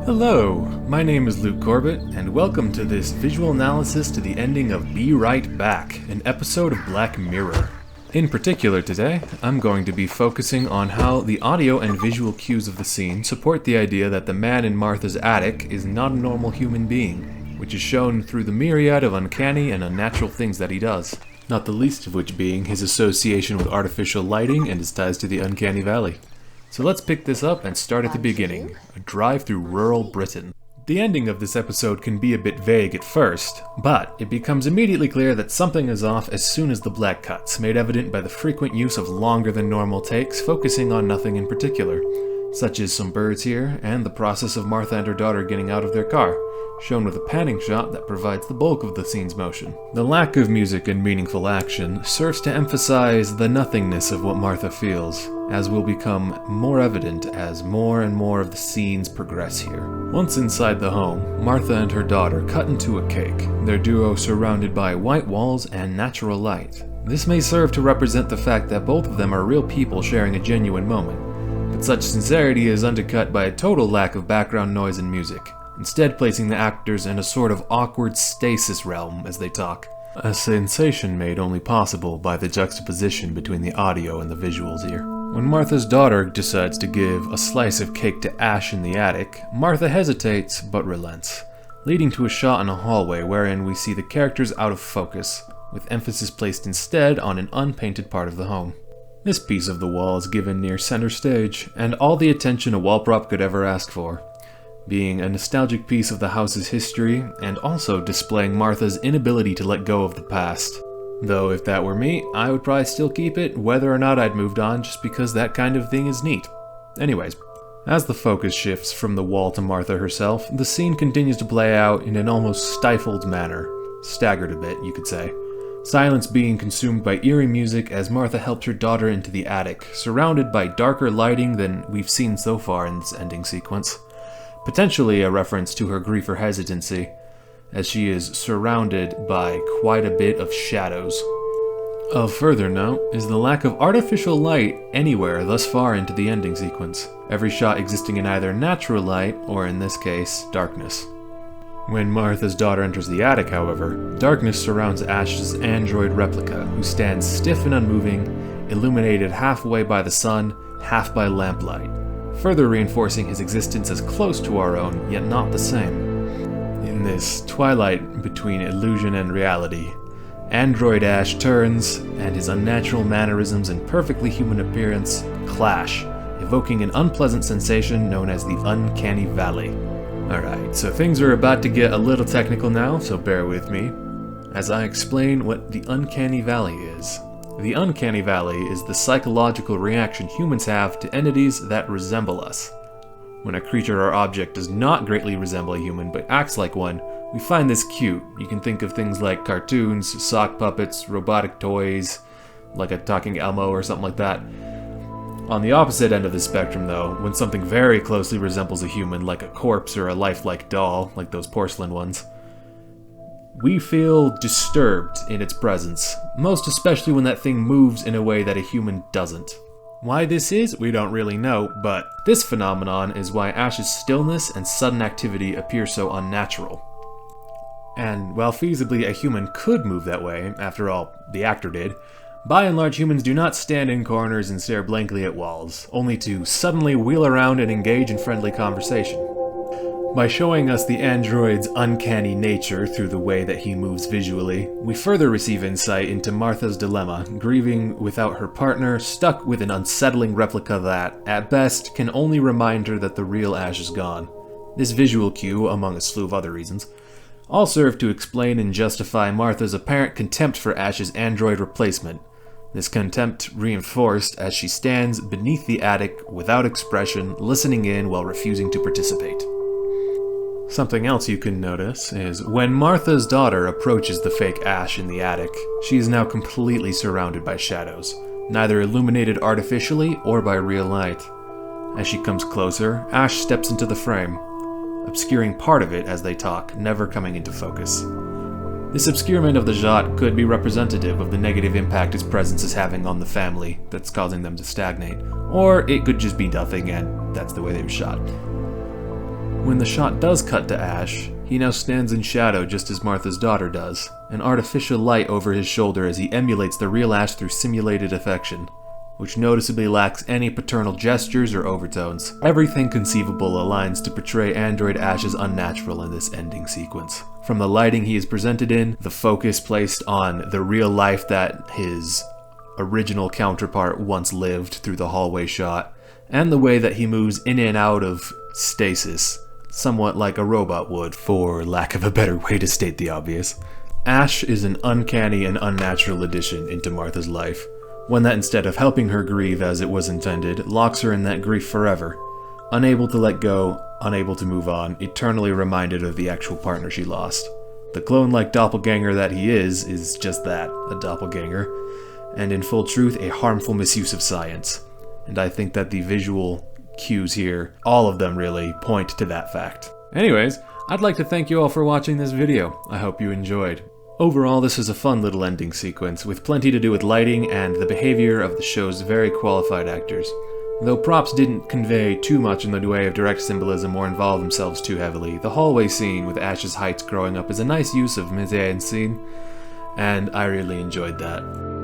Hello, my name is Luke Corbett, and welcome to this visual analysis to the ending of Be Right Back, an episode of Black Mirror. In particular today, I'm going to be focusing on how the audio and visual cues of the scene support the idea that the man in Martha's attic is not a normal human being, which is shown through the myriad of uncanny and unnatural things that he does, not the least of which being his association with artificial lighting and his ties to the uncanny valley. So let's pick this up and start at the beginning, a drive through rural Britain. The ending of this episode can be a bit vague at first, but it becomes immediately clear that something is off as soon as the black cuts, made evident by the frequent use of longer than normal takes focusing on nothing in particular, such as some birds here and the process of Martha and her daughter getting out of their car, shown with a panning shot that provides the bulk of the scene's motion. The lack of music and meaningful action serves to emphasize the nothingness of what Martha feels, as will become more evident as more and more of the scenes progress here. Once inside the home, Martha and her daughter cut into a cake, their duo surrounded by white walls and natural light. This may serve to represent the fact that both of them are real people sharing a genuine moment, but such sincerity is undercut by a total lack of background noise and music, instead placing the actors in a sort of awkward stasis realm as they talk. A sensation made only possible by the juxtaposition between the audio and the visuals here. When Martha's daughter decides to give a slice of cake to Ash in the attic, Martha hesitates but relents, leading to a shot in a hallway wherein we see the characters out of focus, with emphasis placed instead on an unpainted part of the home. This piece of the wall is given near center stage, and all the attention a wall prop could ever ask for, being a nostalgic piece of the house's history and also displaying Martha's inability to let go of the past. Though if that were me, I would probably still keep it, whether or not I'd moved on, just because that kind of thing is neat. Anyways, as the focus shifts from the wall to Martha herself, the scene continues to play out in an almost stifled manner, staggered a bit, you could say. Silence being consumed by eerie music as Martha helped her daughter into the attic, surrounded by darker lighting than we've seen so far in this ending sequence. Potentially a reference to her grief or hesitancy, as she is surrounded by quite a bit of shadows. Of further note is the lack of artificial light anywhere thus far into the ending sequence, every shot existing in either natural light or, in this case, darkness. When Martha's daughter enters the attic, however, darkness surrounds Ash's android replica, who stands stiff and unmoving, illuminated halfway by the sun, half by lamplight, further reinforcing his existence as close to our own, yet not the same. In this twilight between illusion and reality, Android Ash turns, and his unnatural mannerisms and perfectly human appearance clash, evoking an unpleasant sensation known as the uncanny valley. Alright, so things are about to get a little technical now, so bear with me, as I explain what the uncanny valley is. The uncanny valley is the psychological reaction humans have to entities that resemble us. When a creature or object does not greatly resemble a human but acts like one, we find this cute. You can think of things like cartoons, sock puppets, robotic toys, like a talking Elmo or something like that. On the opposite end of the spectrum though, when something very closely resembles a human, like a corpse or a lifelike doll, like those porcelain ones, we feel disturbed in its presence, most especially when that thing moves in a way that a human doesn't. Why this is, we don't really know, but this phenomenon is why Ash's stillness and sudden activity appear so unnatural. And while feasibly a human could move that way, after all, the actor did, by and large humans do not stand in corners and stare blankly at walls, only to suddenly wheel around and engage in friendly conversation. By showing us the android's uncanny nature through the way that he moves visually, we further receive insight into Martha's dilemma, grieving without her partner, stuck with an unsettling replica that, at best, can only remind her that the real Ash is gone. This visual cue, among a slew of other reasons, all serve to explain and justify Martha's apparent contempt for Ash's android replacement. This contempt reinforced as she stands beneath the attic without expression, listening in while refusing to participate. Something else you can notice is when Martha's daughter approaches the fake Ash in the attic, she is now completely surrounded by shadows, neither illuminated artificially or by real light. As she comes closer, Ash steps into the frame, obscuring part of it as they talk, never coming into focus. This obscurement of the shot could be representative of the negative impact his presence is having on the family that's causing them to stagnate, or it could just be nothing and that's the way they were shot. when the shot does cut to Ash, he now stands in shadow just as Martha's daughter does, an artificial light over his shoulder as he emulates the real Ash through simulated affection, which noticeably lacks any paternal gestures or overtones. Everything conceivable aligns to portray Android Ash as unnatural in this ending sequence. From the lighting he is presented in, the focus placed on the real life that his original counterpart once lived through the hallway shot, and the way that he moves in and out of stasis, somewhat like a robot would, for lack of a better way to state the obvious. Ash is an uncanny and unnatural addition into Martha's life, one that instead of helping her grieve as it was intended, locks her in that grief forever, unable to let go, unable to move on, eternally reminded of the actual partner she lost. The clone-like doppelganger that he is just that, a doppelganger, and in full truth, a harmful misuse of science. And I think that the visual cues here, all of them really, point to that fact. Anyways, I'd like to thank you all for watching this video. I hope you enjoyed. Overall, this is a fun little ending sequence, with plenty to do with lighting and the behavior of the show's very qualified actors. Though props didn't convey too much in the way of direct symbolism or involve themselves too heavily, the hallway scene with Ash's heights growing up is a nice use of mise-en-scene, and I really enjoyed that.